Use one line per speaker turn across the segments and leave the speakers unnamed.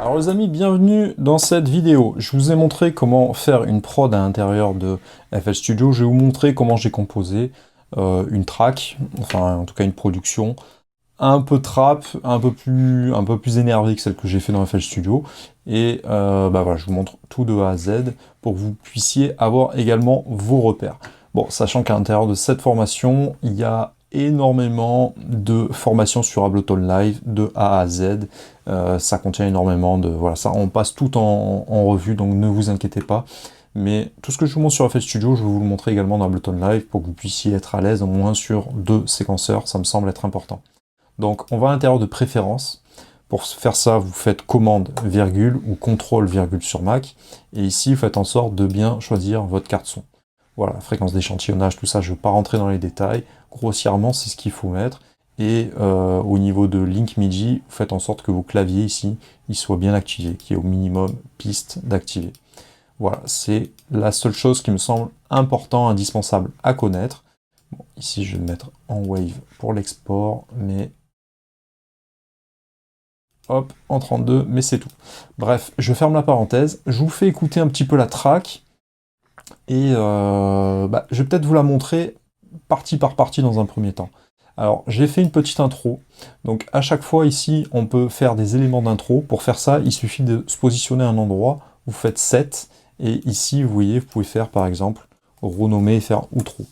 Alors les amis, bienvenue dans cette vidéo. Je vous ai montré comment faire une prod à l'intérieur de FL Studio. Je vais vous montrer comment j'ai composé une track, enfin en tout cas une production, un peu trap, un peu plus énervée que celle que j'ai fait dans FL Studio. Et voilà, je vous montre tout de A à Z pour que vous puissiez avoir également vos repères. Bon, sachant qu'à l'intérieur de cette formation, il y a énormément de formations sur Ableton Live de A à Z. Ça contient énormément de... Voilà, ça, on passe tout en revue, donc ne vous inquiétez pas. Mais tout ce que je vous montre sur FL Studio, je vais vous le montrer également dans Ableton Live pour que vous puissiez être à l'aise au moins sur 2 séquenceurs, ça me semble être important. Donc on va à l'intérieur de préférences. Pour faire ça, vous faites commande virgule ou contrôle virgule sur Mac. Et ici, vous faites en sorte de bien choisir votre carte son. Voilà, fréquence d'échantillonnage, tout ça, je ne veux pas rentrer dans les détails. Grossièrement, c'est ce qu'il faut mettre. Et au niveau de Link MIDI, vous faites en sorte que vos claviers ici, ils soient bien activés, qu'il y ait au minimum piste d'activer. Voilà, c'est la seule chose qui me semble important, indispensable à connaître. Bon, ici, je vais le mettre en Wave pour l'export, mais... Hop, en 32, mais c'est tout. Bref, je ferme la parenthèse. Je vous fais écouter un petit peu la track. Et je vais peut-être vous la montrer partie par partie dans un premier temps. Alors, j'ai fait une petite intro. Donc, à chaque fois, ici, on peut faire des éléments d'intro. Pour faire ça, il suffit de se positionner à un endroit. Vous faites set. Et ici, vous voyez, vous pouvez faire, par exemple, renommer et faire outro.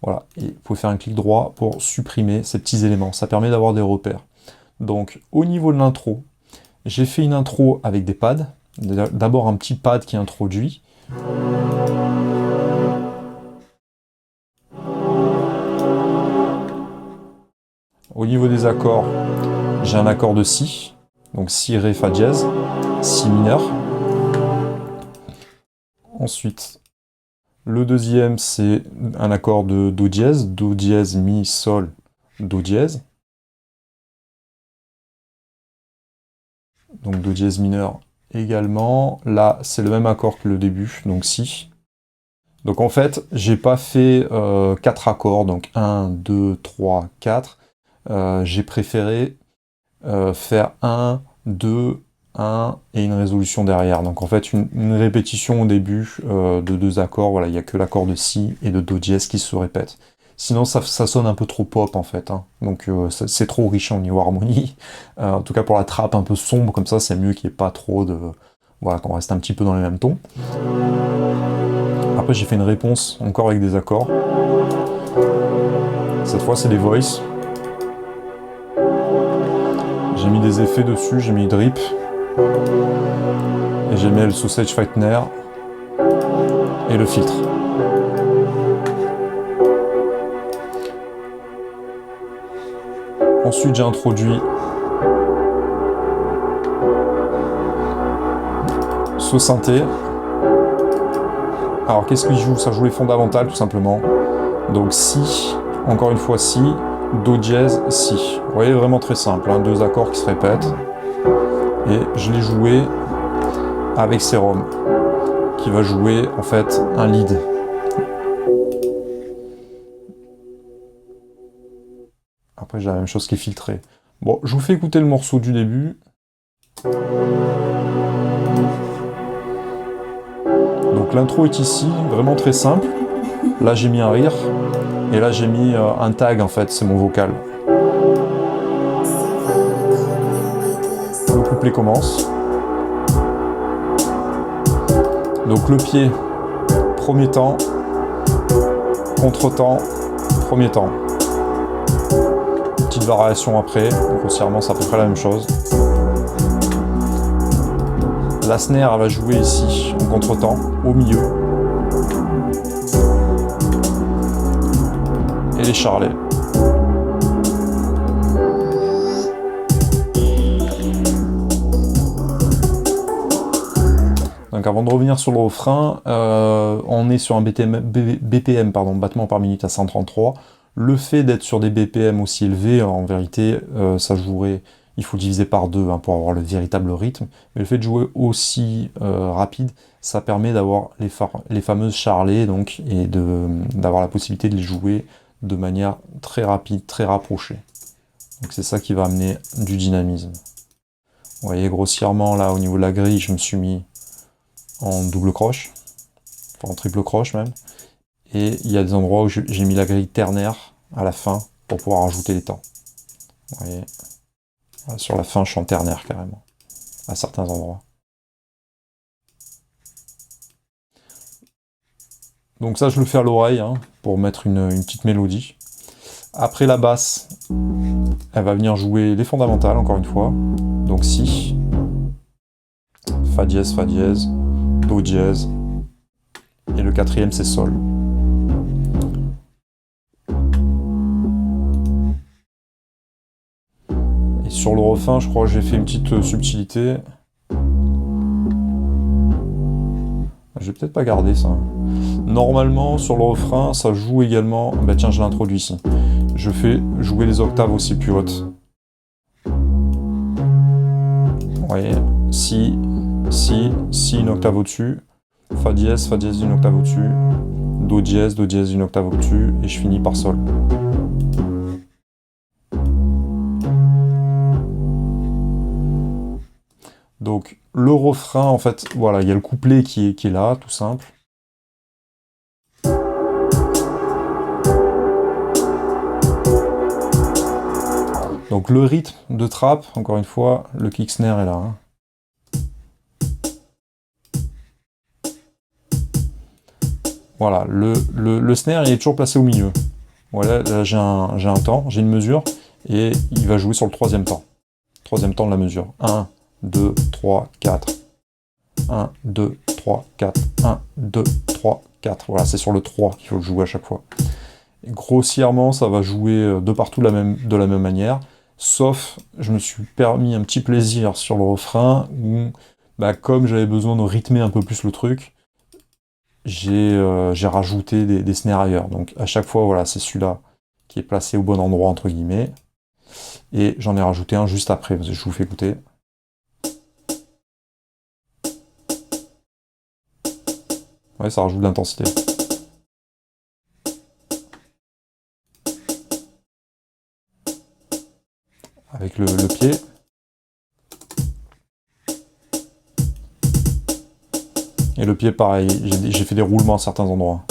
Voilà. Et vous pouvez faire un clic droit pour supprimer ces petits éléments. Ça permet d'avoir des repères. Donc, au niveau de l'intro, j'ai fait une intro avec des pads. D'abord, un petit pad qui introduit. Au niveau des accords, j'ai un accord de Si, donc Si, Ré, Fa dièse, Si mineur. Ensuite, le deuxième, c'est un accord de Do dièse, Mi, Sol, Do dièse. Donc Do dièse mineur également. Là, c'est le même accord que le début, donc Si. Donc en fait, j'ai pas fait 4 accords, donc 1, 2, 3, 4. J'ai préféré faire 1, 2, 1 et une résolution derrière. Donc en fait, une répétition au début de 2 accords. Voilà, il n'y a que l'accord de Si et de Do dièse qui se répètent. Sinon, ça sonne un peu trop pop en fait. Hein. Donc c'est trop riche au niveau harmonie. En tout cas, pour la trappe un peu sombre comme ça, c'est mieux qu'il n'y ait pas trop de... Voilà, qu'on reste un petit peu dans les mêmes tons. Après, j'ai fait une réponse encore avec des accords. Cette fois, c'est des voices. J'ai mis des effets dessus, j'ai mis drip. Et j'ai mis le Sausage Fightener et le filtre. Ensuite, j'ai introduit ce synthé. Alors, qu'est-ce qu'il joue? Ça joue les fondamentales, tout simplement. Donc, Si, encore une fois, Si, Do dièse, Si. Vous voyez, vraiment très simple, hein, 2 accords qui se répètent. Et je l'ai joué avec Serum, qui va jouer, en fait, un lead. Après, j'ai la même chose qui est filtrée. Bon, je vous fais écouter le morceau du début. Donc l'intro est ici, vraiment très simple. Là, j'ai mis un rire. Et là, j'ai mis un tag, en fait, c'est mon vocal. Le couplet commence. Donc le pied, premier temps. Contre-temps, premier temps. Petite variation après, grossièrement c'est à peu près la même chose. La snare elle va jouer ici en contre-temps, au milieu. Et les charlets. Donc avant de revenir sur le refrain, on est sur un BPM, battement par minute à 133. Le fait d'être sur des BPM aussi élevés, en vérité, ça jouerait, il faut diviser par 2 hein, pour avoir le véritable rythme. Mais le fait de jouer aussi rapide, ça permet d'avoir les fameuses charlets, donc, et d'avoir la possibilité de les jouer de manière très rapide, très rapprochée. Donc c'est ça qui va amener du dynamisme. Vous voyez, grossièrement, là, au niveau de la grille, je me suis mis en double croche, enfin en triple croche même. Et il y a des endroits où j'ai mis la grille ternaire à la fin pour pouvoir ajouter les temps. Vous voyez, là, sur la fin, je suis en ternaire carrément, à certains endroits. Donc ça, je le fais à l'oreille, hein, pour mettre une petite mélodie. Après la basse, elle va venir jouer les fondamentales, encore une fois. Donc si, fa dièse, do dièse, et le quatrième c'est sol. Et sur le refrain, je crois que j'ai fait une petite subtilité. Je vais peut-être pas garder ça. Normalement, sur le refrain, ça joue également... Bah tiens, je l'introduis ici. Je fais jouer les octaves aussi plus hautes. Vous voyez, si, une octave au-dessus, fa dièse, une octave au-dessus, do dièse, une octave au-dessus, et je finis par sol. Donc, le refrain, en fait, voilà, il y a le couplet qui est là, tout simple. Donc le rythme de trap, encore une fois, le kick snare est là. Hein. Voilà, le snare il est toujours placé au milieu. Voilà, là j'ai un temps, j'ai une mesure, et il va jouer sur le troisième temps. Troisième temps de la mesure. 1, 2, 3, 4. 1, 2, 3, 4. 1, 2, 3, 4. Voilà, c'est sur le 3 qu'il faut le jouer à chaque fois. Et grossièrement, ça va jouer de partout de la même manière. Sauf, je me suis permis un petit plaisir sur le refrain, où, bah, comme j'avais besoin de rythmer un peu plus le truc, j'ai rajouté des snares ailleurs. Donc à chaque fois, voilà, c'est celui-là qui est placé au bon endroit, entre guillemets. Et j'en ai rajouté un juste après, je vous fais écouter. Ouais, ça rajoute de l'intensité. Avec le pied. Et le pied, pareil, j'ai fait des roulements à certains endroits.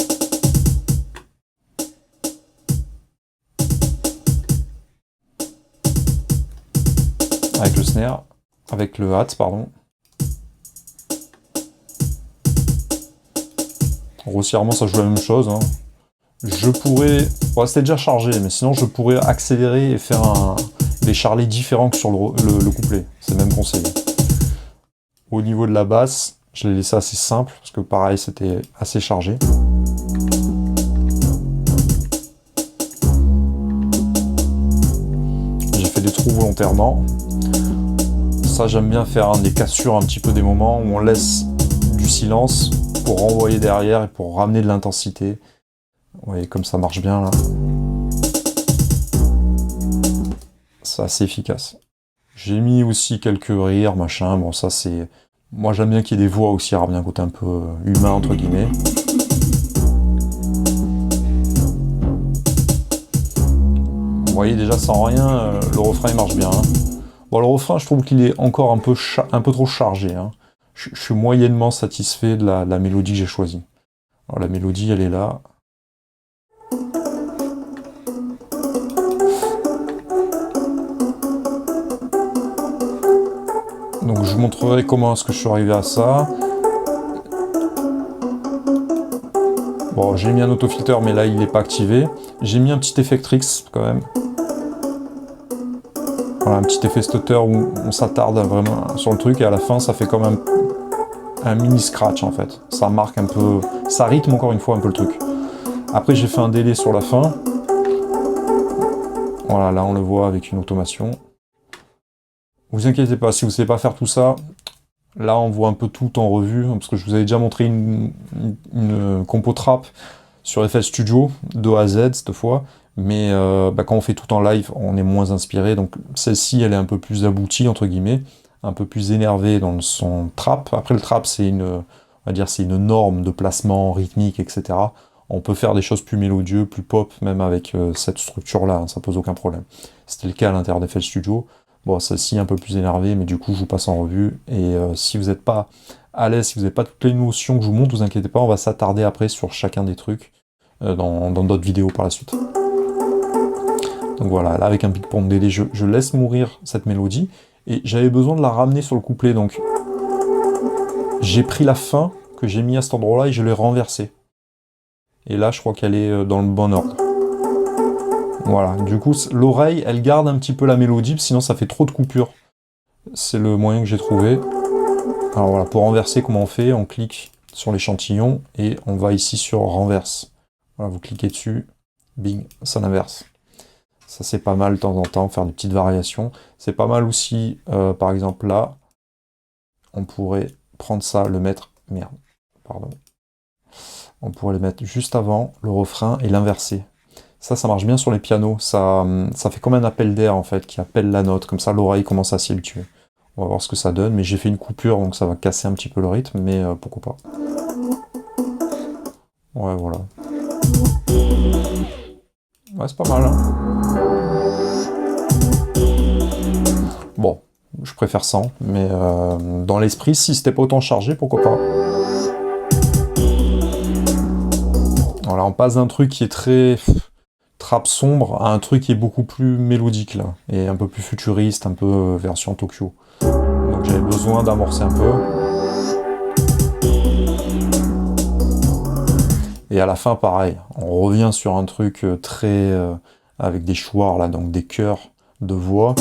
Avec le snare, avec le hat, pardon. Grossièrement, ça joue la même chose. Hein. Je pourrais... Bon, c'était déjà chargé, mais sinon je pourrais accélérer et faire des charlets différents que sur le couplet. C'est même conseillé. Au niveau de la basse, je l'ai laissé assez simple, parce que pareil, c'était assez chargé. J'ai fait des trous volontairement. Ça, j'aime bien faire des cassures un petit peu des moments où on laisse du silence pour renvoyer derrière et pour ramener de l'intensité. Vous voyez comme ça marche bien là. C'est assez efficace. J'ai mis aussi quelques rires, machin, bon ça c'est... Moi j'aime bien qu'il y ait des voix aussi, ramener un côté un peu humain entre guillemets. Vous voyez déjà sans rien, le refrain il marche bien. Hein. Bon le refrain je trouve qu'il est encore un peu trop chargé. Hein. Je suis moyennement satisfait de la mélodie que j'ai choisie. Alors la mélodie elle est là. Donc je vous montrerai comment est-ce que je suis arrivé à ça. Bon, j'ai mis un autofilter, mais là il n'est pas activé. J'ai mis un petit effet Trix quand même. Voilà, un petit effet stutter où on s'attarde vraiment sur le truc et à la fin ça fait comme un mini scratch en fait. Ça marque un peu, ça rythme encore une fois un peu le truc. Après j'ai fait un délai sur la fin. Voilà, là on le voit avec une automation. Vous inquiétez pas, si vous ne savez pas faire tout ça, là on voit un peu tout en revue, parce que je vous avais déjà montré une compo trap sur FL Studio, de A à Z cette fois, mais quand on fait tout en live, on est moins inspiré, donc celle-ci elle est un peu plus aboutie, entre guillemets, un peu plus énervée dans son trap. Après le trap c'est on va dire c'est une norme de placement rythmique, etc. On peut faire des choses plus mélodieuses, plus pop, même avec cette structure-là, hein, ça pose aucun problème. C'était le cas à l'intérieur d'FL Studio. Bon, celle-ci un peu plus énervée, mais du coup, je vous passe en revue. Et si vous n'êtes pas à l'aise, si vous n'avez pas toutes les notions que je vous montre, vous inquiétez pas, on va s'attarder après sur chacun des trucs dans d'autres vidéos par la suite. Donc voilà, là avec un Big Pond DD, je laisse mourir cette mélodie, et j'avais besoin de la ramener sur le couplet, donc j'ai pris la fin que j'ai mis à cet endroit-là et je l'ai renversée. Et là, je crois qu'elle est dans le bon ordre. Voilà, du coup, l'oreille, elle garde un petit peu la mélodie, sinon ça fait trop de coupures. C'est le moyen que j'ai trouvé. Alors voilà, pour renverser, comment on fait? On clique sur l'échantillon et on va ici sur renverse. Voilà, vous cliquez dessus, bing, ça l'inverse. Ça c'est pas mal de temps en temps, faire des petites variations. C'est pas mal aussi, par exemple là, on pourrait prendre ça, le mettre, merde, pardon. On pourrait le mettre juste avant le refrain et l'inverser. Ça marche bien sur les pianos, ça fait comme un appel d'air en fait, qui appelle la note, comme ça l'oreille commence à s'y habituer. On va voir ce que ça donne, mais j'ai fait une coupure, donc ça va casser un petit peu le rythme, mais pourquoi pas. Ouais, voilà. Ouais, c'est pas mal, hein. Bon, je préfère 100, mais dans l'esprit, si c'était pas autant chargé, pourquoi pas. Voilà, on passe d'un truc qui est très trap sombre à un truc qui est beaucoup plus mélodique, là, et un peu plus futuriste, un peu version Tokyo. Donc j'avais besoin d'amorcer un peu. Et à la fin, pareil, on revient sur un truc très... avec des choirs, là, donc des chœurs de voix.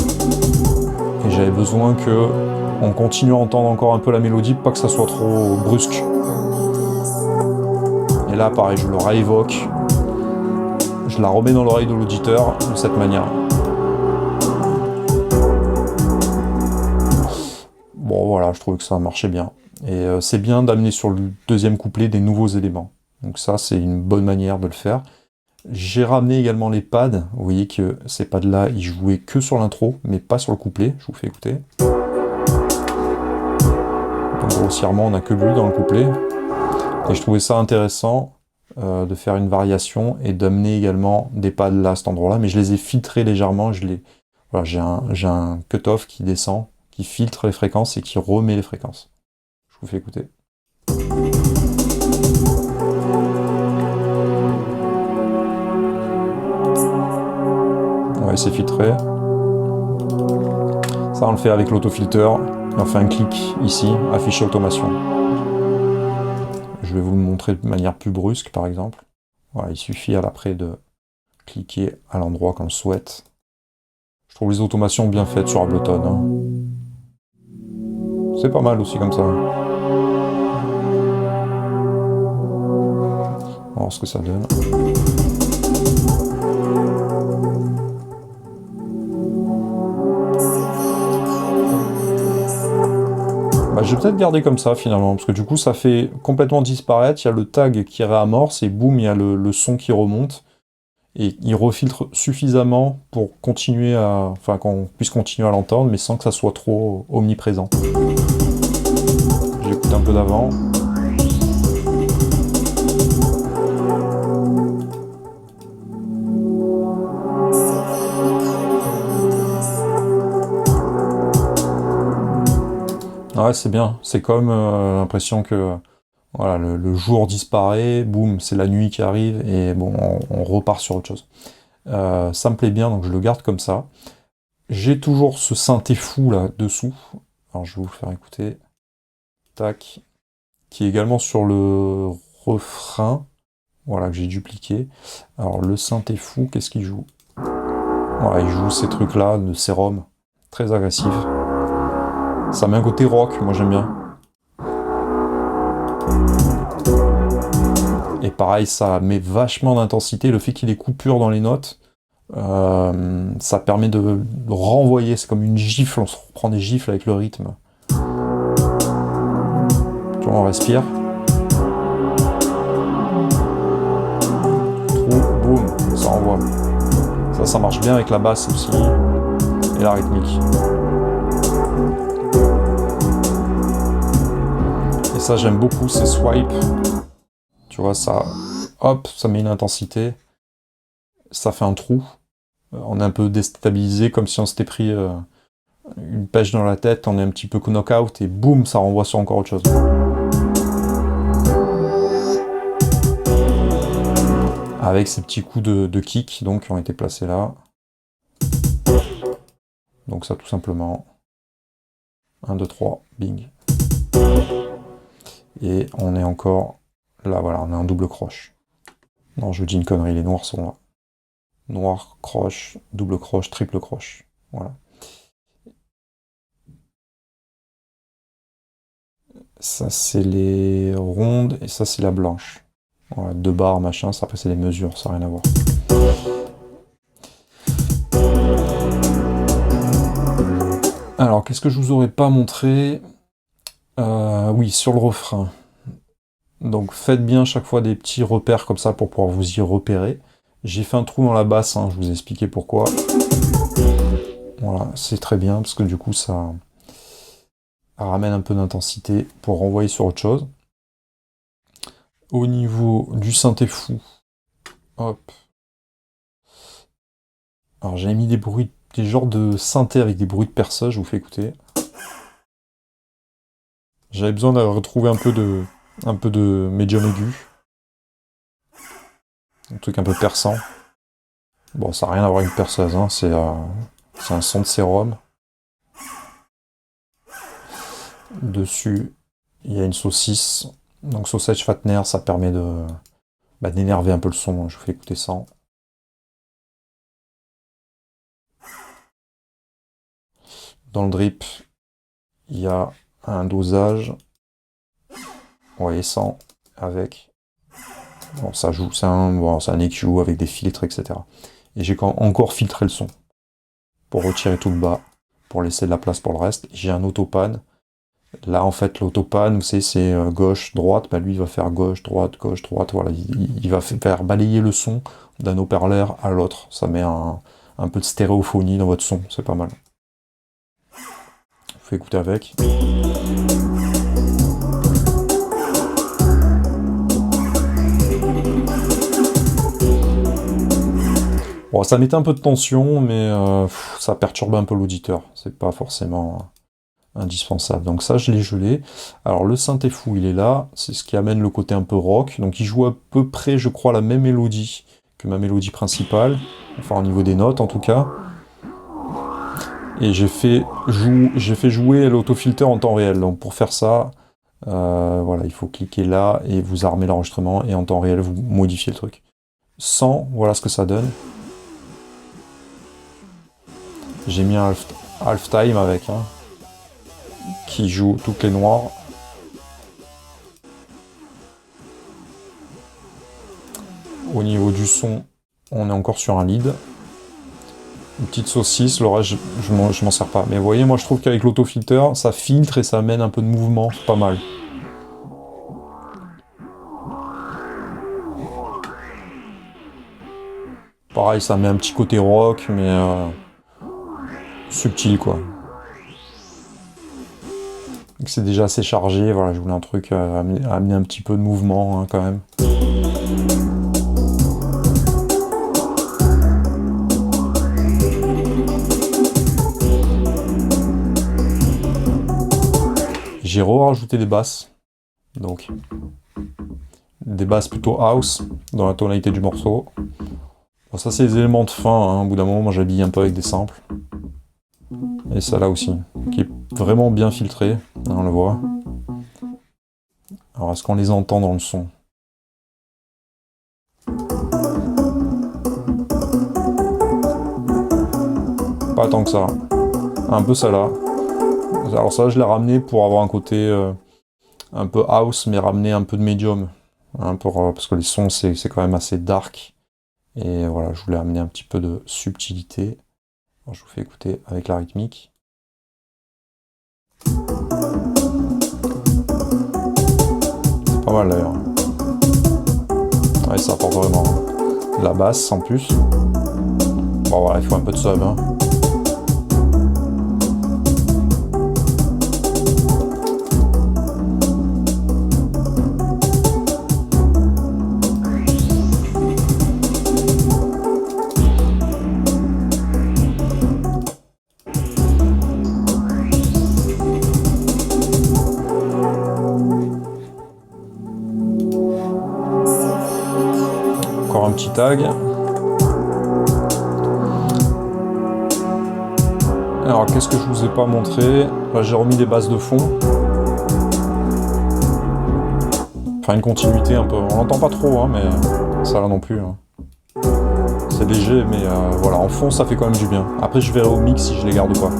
Et j'avais besoin que on continue à entendre encore un peu la mélodie, pas que ça soit trop brusque. Et là, pareil, je le réévoque. Je la remets dans l'oreille de l'auditeur de cette manière. Bon, voilà, je trouvais que ça marchait bien. Et c'est bien d'amener sur le deuxième couplet des nouveaux éléments. Donc ça, c'est une bonne manière de le faire. J'ai ramené également les pads. Vous voyez que ces pads-là, ils jouaient que sur l'intro, mais pas sur le couplet. Je vous fais écouter. Donc grossièrement, on n'a que lui dans le couplet. Et je trouvais ça intéressant de faire une variation et d'amener également des pads là à cet endroit-là, mais je les ai filtrés légèrement. Voilà, j'ai un cut-off qui descend, qui filtre les fréquences et qui remet les fréquences. Je vous fais écouter. Ouais, c'est filtré. Ça, on le fait avec l'autofilter. On fait un clic ici, afficher automation. Je vais vous le montrer de manière plus brusque, par exemple. Voilà, il suffit à l'après de cliquer à l'endroit qu'on le souhaite. Je trouve les automations bien faites sur Ableton. Hein. C'est pas mal aussi comme ça. On va voir ce que ça donne. Bah, je vais peut-être garder comme ça finalement, parce que du coup ça fait complètement disparaître, il y a le tag qui réamorce et boum, il y a le son qui remonte. Et il refiltre suffisamment pour continuer à... Enfin, qu'on puisse continuer à l'entendre, mais sans que ça soit trop omniprésent. J'écoute un peu d'avant. Ouais, c'est bien. C'est comme l'impression que voilà, le jour disparaît, boum, c'est la nuit qui arrive, et bon, on repart sur autre chose. Ça me plaît bien, donc je le garde comme ça. J'ai toujours ce synthé fou là dessous. Alors je vais vous le faire écouter. Tac. Qui est également sur le refrain. Voilà, que j'ai dupliqué. Alors le synthé fou, qu'est-ce qu'il joue? Voilà, il joue ces trucs-là de sérum. Très agressif. Ça met un côté rock, moi j'aime bien. Et pareil, ça met vachement d'intensité. Le fait qu'il ait coupure dans les notes, ça permet de renvoyer. C'est comme une gifle, on se reprend des gifles avec le rythme. Tu vois, on respire. Trou, boum, ça envoie. Ça marche bien avec la basse aussi. Et la rythmique. Et ça, j'aime beaucoup ces swipes. Tu vois, ça, hop, ça met une intensité. Ça fait un trou. On est un peu déstabilisé, comme si on s'était pris une pêche dans la tête, on est un petit peu knock-out et boum, ça renvoie sur encore autre chose. Avec ces petits coups de kick donc, qui ont été placés là. Donc ça tout simplement. 1, 2, 3, bing. Et on est encore là, voilà, on est en double croche. Non, je dis une connerie, les noirs sont là. Noir, croche, double croche, triple croche. Voilà. Ça c'est les rondes et ça c'est la blanche. Voilà, 2 barres, machin, ça après c'est les mesures, ça n'a rien à voir. Alors, qu'est-ce que je vous aurais pas montré? Oui, sur le refrain. Donc faites bien chaque fois des petits repères comme ça pour pouvoir vous y repérer. J'ai fait un trou dans la basse, hein, je vous ai expliqué pourquoi. Voilà, c'est très bien parce que du coup ça ramène un peu d'intensité pour renvoyer sur autre chose. Au niveau du synthé fou, hop. Alors j'avais mis des bruits, des genres de synthé avec des bruits de perceuse, je vous fais écouter. J'avais besoin de retrouver un peu de médium aigu. Un truc un peu perçant. Bon, ça n'a rien à voir avec une perceuse, hein, c'est un son de sérum. Dessus, il y a une saucisse. Donc sausage fattener, ça permet d'énerver un peu le son. Je vous fais écouter ça. Dans le drip, il y a un dosage. Vous voyez, 100 avec. Bon, ça joue, c'est un EQ avec des filtres, etc. Et j'ai encore filtré le son pour retirer tout le bas, pour laisser de la place pour le reste. J'ai un autopan. Là, en fait, l'autopan, vous savez, c'est gauche, droite. Bah, lui, il va faire gauche, droite, voilà. Il va faire balayer le son d'un haut-parleur à l'autre. Ça met un peu de stéréophonie dans votre son, c'est pas mal. Je vous fais écouter avec. Bon, ça mettait un peu de tension, mais ça perturbe un peu l'auditeur. C'est pas forcément indispensable. Donc ça, je l'ai gelé. Alors le synthé fou, il est là. C'est ce qui amène le côté un peu rock. Donc il joue à peu près, je crois, la même mélodie que ma mélodie principale. Enfin, au niveau des notes, en tout cas. Et j'ai fait jouer l'autofilter en temps réel. Donc pour faire ça, voilà, il faut cliquer là et vous armez l'enregistrement. Et en temps réel, vous modifiez le truc. 100, voilà ce que ça donne. J'ai mis un half-time avec, hein, qui joue toutes les noires. Au niveau du son, on est encore sur un lead. Une petite saucisse, le reste, je m'en sers pas. Mais vous voyez, moi je trouve qu'avec l'autofilter, ça filtre et ça amène un peu de mouvement, c'est pas mal. Pareil, ça met un petit côté rock, mais subtil, quoi. C'est déjà assez chargé, voilà, je voulais un truc amener un petit peu de mouvement, hein, quand même. J'ai rajouté des basses, donc des basses plutôt house, dans la tonalité du morceau. Bon, ça c'est les éléments de fin, hein. Au bout d'un moment, moi j'habille un peu avec des samples. Et ça là aussi, qui est vraiment bien filtré, on le voit. Alors est-ce qu'on les entend dans le son? Pas tant que ça. Un peu ça là. Alors ça je l'ai ramené pour avoir un côté un peu house, mais ramener un peu de medium. Hein, parce que les sons c'est quand même assez dark. Et voilà, je voulais amener un petit peu de subtilité. Alors, je vous fais écouter avec la rythmique. C'est pas mal d'ailleurs. Ouais, ça apporte vraiment la basse en plus. Bon voilà, il faut un peu de sub, hein. un petit tag. Alors, qu'est-ce que je vous ai pas montré? J'ai remis des bases de fond. Enfin, une continuité un peu. On l'entend pas trop, hein, mais ça là non plus. Hein. C'est léger, mais voilà, en fond, ça fait quand même du bien. Après, je verrai au mix si je les garde ou pas.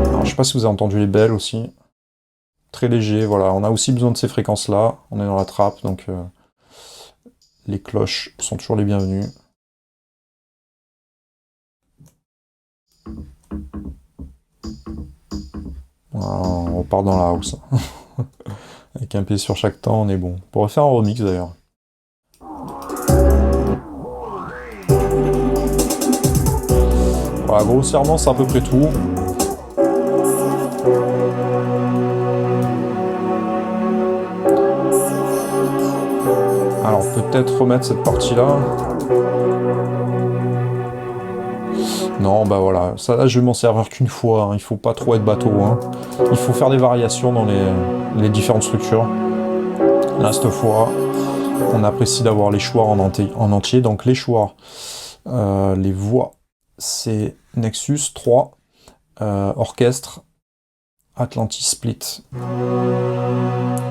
Alors, je sais pas si vous avez entendu les belles aussi. Très léger, voilà. On a aussi besoin de ces fréquences-là. On est dans la trappe, donc les cloches sont toujours les bienvenues. Voilà, on repart dans la house. Avec un pied sur chaque temps, on est bon. On pourrait faire un remix d'ailleurs. Voilà, grossièrement, c'est à peu près tout. Alors, peut-être remettre cette partie-là. Non, bah voilà, ça là, je vais m'en servir qu'une fois. Hein. Il faut pas trop être bateau. Hein. Il faut faire des variations dans les différentes structures. Là, cette fois, on apprécie d'avoir les choix en entier. Donc, les choix, les voix, c'est Nexus 3, orchestre, Atlantis Split.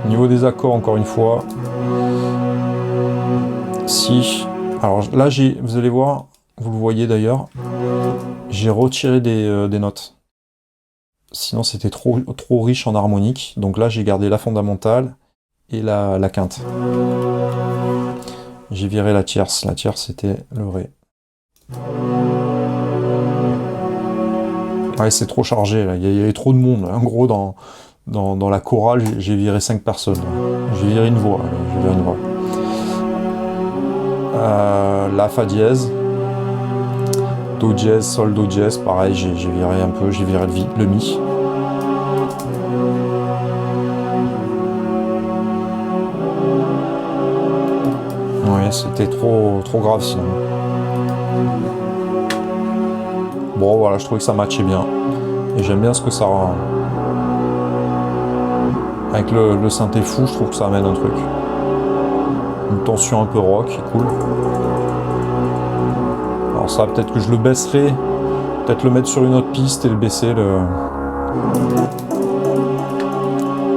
Au niveau des accords, encore une fois, si. Alors là, vous allez voir, vous le voyez d'ailleurs, j'ai retiré des notes. Sinon, c'était trop riche en harmonique. Donc là, j'ai gardé la fondamentale et la quinte. J'ai viré la tierce. La tierce, c'était le ré. Ouais, c'est trop chargé, là. Il y avait trop de monde. En gros, dans la chorale, j'ai viré 5 personnes. J'ai viré une voix. La fa dièse. Do dièse, sol, do dièse. Pareil, j'ai viré un peu. J'ai viré le mi. Ouais, c'était trop grave sinon. Bon, voilà, je trouvais que ça matchait bien. Et j'aime bien ce que ça rend. Avec le synthé fou, je trouve que ça amène un truc. Une tension un peu rock, cool. Alors ça, peut-être que je le baisserai. Peut-être le mettre sur une autre piste et le baisser.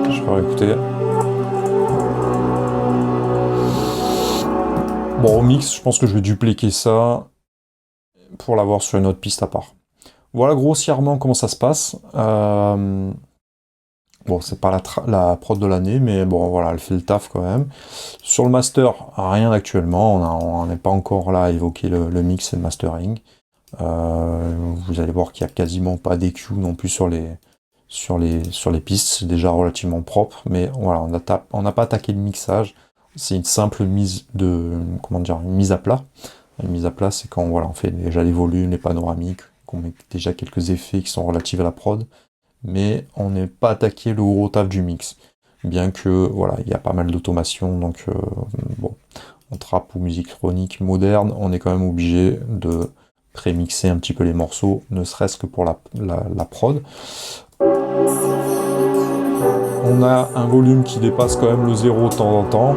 Je vais écouter. Bon, au mix, je pense que je vais dupliquer ça pour l'avoir sur une autre piste à part. Voilà grossièrement comment ça se passe. Bon, c'est pas la prod de l'année, mais bon, voilà, elle fait le taf quand même. Sur le master, rien actuellement. On n'est pas encore là à évoquer le mix et le mastering. Vous allez voir qu'il n'y a quasiment pas d'EQ non plus sur les pistes. C'est déjà relativement propre, mais voilà, on n'a pas attaqué le mixage. C'est une simple mise une mise à plat. Une mise à plat, c'est quand voilà, on fait déjà les volumes, les panoramiques, qu'on met déjà quelques effets qui sont relatifs à la prod. Mais on n'est pas attaqué le gros taf du mix. Bien que, voilà, il y a pas mal d'automation, donc bon, en trap ou musique chronique moderne, on est quand même obligé de prémixer un petit peu les morceaux, ne serait-ce que pour la prod. On a un volume qui dépasse quand même le 0 de temps en temps.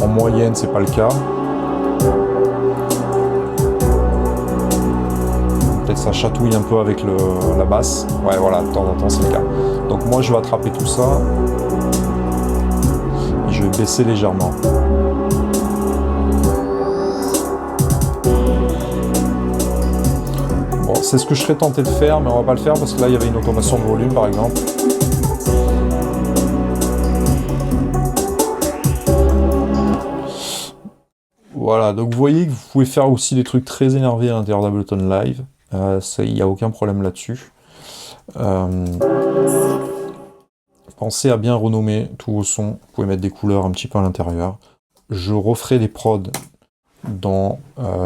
En moyenne, c'est pas le cas. Peut-être ça chatouille un peu avec la basse. Ouais, voilà, de temps en temps, c'est le cas. Donc moi, je vais attraper tout ça. Et je vais baisser légèrement. Bon, c'est ce que je serais tenté de faire, mais on va pas le faire parce que là, il y avait une automation de volume, par exemple. Voilà, donc vous voyez que vous pouvez faire aussi des trucs très énervés à l'intérieur d'Ableton Live. Il n'y a aucun problème là-dessus. Pensez à bien renommer tous vos sons. Vous pouvez mettre des couleurs un petit peu à l'intérieur. Je referai des prods dans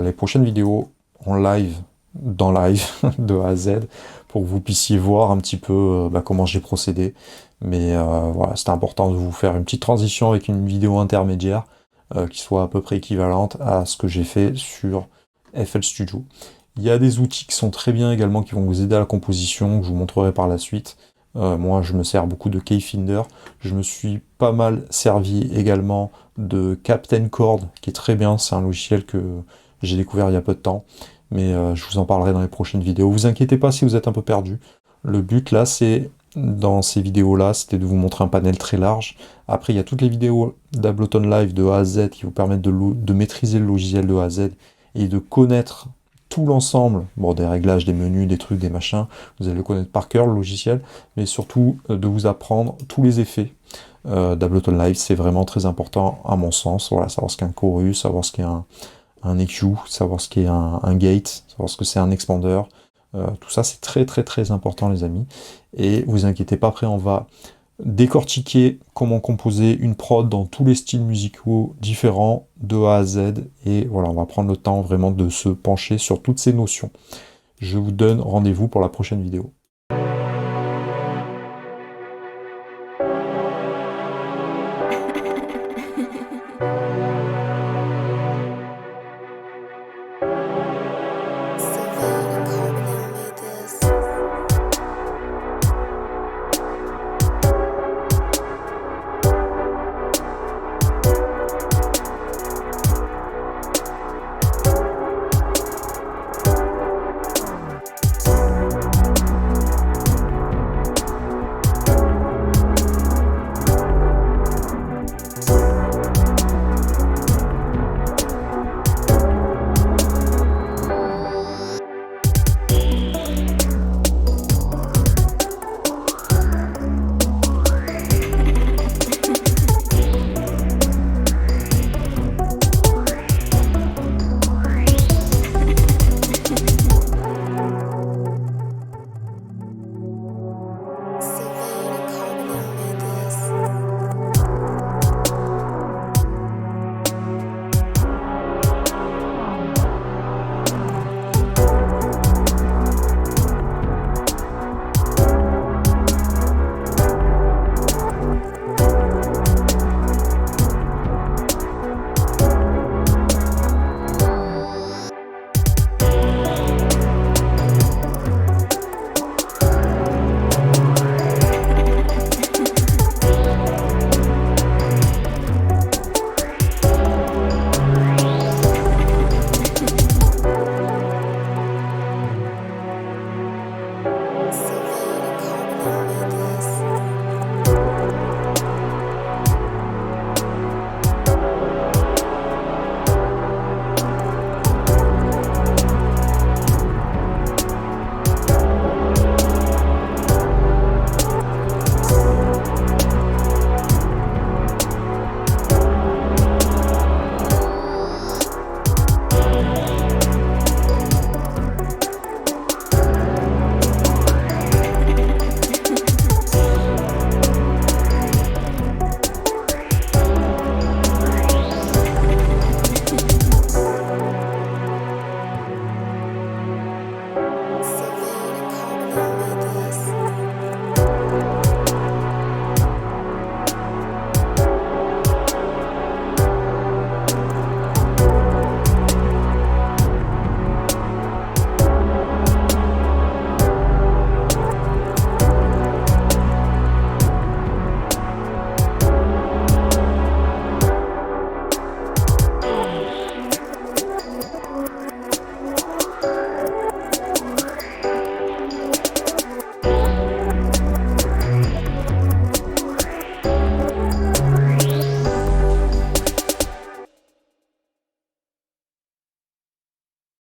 les prochaines vidéos en live, de A à Z, pour que vous puissiez voir un petit peu comment j'ai procédé. Mais voilà, c'était important de vous faire une petite transition avec une vidéo intermédiaire qui soit à peu près équivalente à ce que j'ai fait sur FL Studio. Il y a des outils qui sont très bien également, qui vont vous aider à la composition, que je vous montrerai par la suite. Moi, je me sers beaucoup de Keyfinder. Je me suis pas mal servi également de Captain Chord, qui est très bien. C'est un logiciel que j'ai découvert il y a peu de temps. Mais je vous en parlerai dans les prochaines vidéos. Vous inquiétez pas si vous êtes un peu perdu. Le but là, c'est, dans ces vidéos-là, c'était de vous montrer un panel très large. Après, il y a toutes les vidéos d'Ableton Live de A à Z qui vous permettent de maîtriser le logiciel de A à Z et de connaître tout l'ensemble, bon, des réglages, des menus, des trucs, des machins, vous allez le connaître par cœur, le logiciel, mais surtout de vous apprendre tous les effets d'Ableton Live. C'est vraiment très important à mon sens. Voilà, savoir ce qu'est un chorus, savoir ce qu'est un EQ, savoir ce qu'est un gate, savoir ce que c'est un expander. Tout ça, c'est très très très important, les amis. Et vous inquiétez pas, après on va décortiquer comment composer une prod dans tous les styles musicaux différents de A à Z. Et voilà, on va prendre le temps vraiment de se pencher sur toutes ces notions. Je vous donne rendez-vous pour la prochaine vidéo.